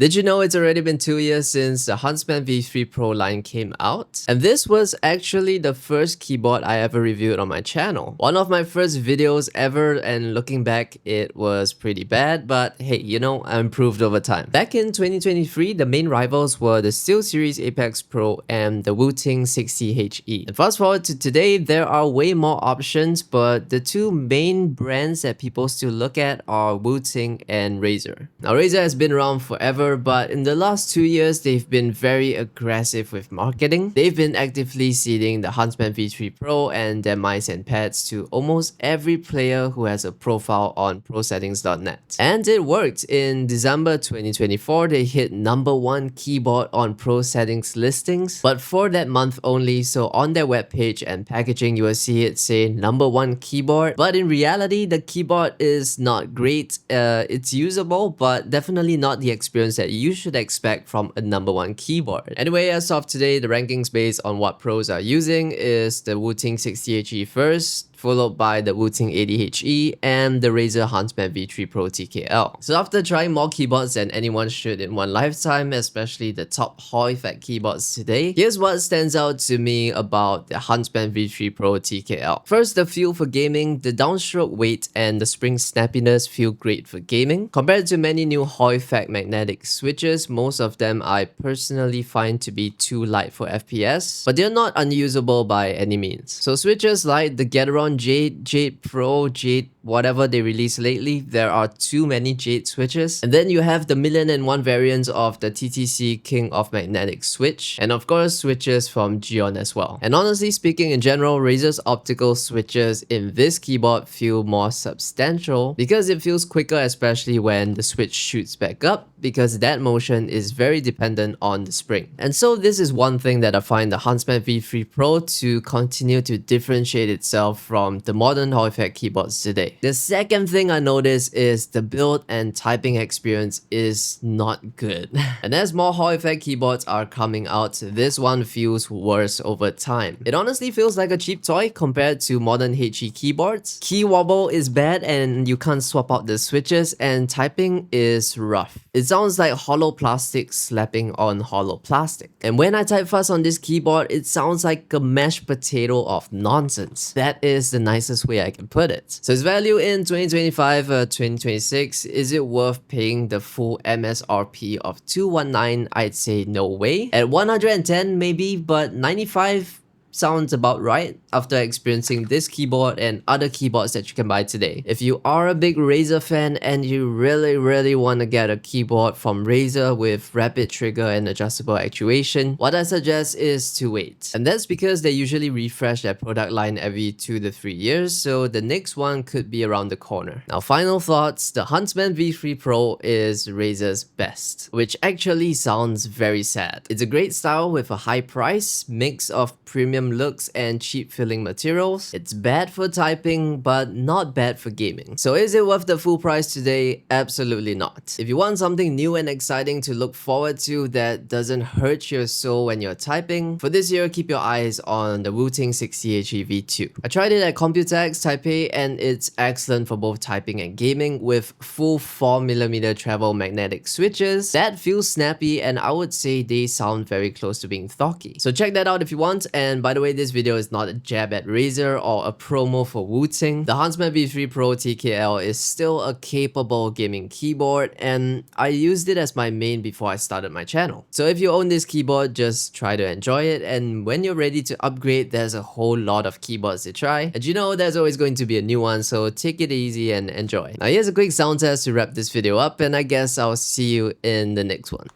Did you know it's already been 2 years since the Huntsman V3 Pro line came out? And this was actually the first keyboard I ever reviewed on my channel. One of my first videos ever, and looking back, it was pretty bad, but hey, you know, I improved over time. Back in 2023, the main rivals were the SteelSeries Apex Pro and the Wooting 60HE. And fast forward to today, there are way more options, but the two main brands that people still look at are Wooting and Razer. Now, Razer has been around forever, but in the last 2 years, they've been very aggressive with marketing. They've been actively seeding the Huntsman V3 Pro and their mice and pads to almost every player who has a profile on prosettings.net. And it worked. In December 2024, they hit #1 keyboard on Pro Settings listings, but for that month only. So on their webpage and packaging, you will see it say #1 keyboard, but in reality, the keyboard is not great. It's usable, but definitely not the experience that you should expect from a #1 keyboard. Anyway, as of today, the rankings based on what pros are using is the Wooting 60HE first, followed by the Wooting 80HE and the Razer Huntsman V3 Pro TKL. So after trying more keyboards than anyone should in one lifetime, especially the top Hall effect keyboards today, here's what stands out to me about the Huntsman V3 Pro TKL. First, the feel for gaming. The downstroke weight and the spring snappiness feel great for gaming. Compared to many new Hall effect magnetic switches, most of them I personally find to be too light for FPS, but they're not unusable by any means. So switches like the Gateron Jade, Jade Pro, Jade whatever they released lately, there are too many Jade switches. And then you have the 1,000,001 variants of the TTC King of Magnetic switch, and of course switches from Geon as well. And honestly speaking, in general, Razer's optical switches in this keyboard feel more substantial because it feels quicker, especially when the switch shoots back up, because that motion is very dependent on the spring. And so this is one thing that I find the Huntsman V3 Pro to continue to differentiate itself from the modern Hall effect keyboards today. The second thing I noticed is the build and typing experience is not good. And as more Hall effect keyboards are coming out, this one feels worse over time. It honestly feels like a cheap toy compared to modern HE keyboards. Key wobble is bad and you can't swap out the switches, and typing is rough. It sounds like hollow plastic slapping on hollow plastic. And when I type fast on this keyboard, it sounds like a mashed potato of nonsense. That is the nicest way I can put it. So its value in 2025, 2026, is it worth paying the full MSRP of $219? I'd say no way. At 110 maybe, but 95 sounds about right after experiencing this keyboard and other keyboards that you can buy today. If you are a big Razer fan and you really want to get a keyboard from Razer with rapid trigger and adjustable actuation, what I suggest is to wait. And that's because they usually refresh their product line every 2 to 3 years, so the next one could be around the corner. Now, final thoughts, the Huntsman V3 Pro is Razer's best, which actually sounds very sad. It's a great style with a high price, mix of premium looks and cheap filling materials. It's bad for typing, but not bad for gaming. So is it worth the full price today? Absolutely not. If you want something new and exciting to look forward to that doesn't hurt your soul when you're typing, for this year, keep your eyes on the Wooting 60HE V2. I tried it at Computex Taipei and it's excellent for both typing and gaming with full 4mm travel magnetic switches that feel snappy, and I would say they sound very close to being thocky. So check that out if you want. And by the way, this video is not a jab at Razer or a promo for Wooting. The Huntsman V3 Pro TKL is still a capable gaming keyboard, and I used it as my main before I started my channel. So if you own this keyboard, just try to enjoy it, and when you're ready to upgrade, there's a whole lot of keyboards to try. And you know there's always going to be a new one, so take it easy and enjoy. Now here's a quick sound test to wrap this video up, and I guess I'll see you in the next one.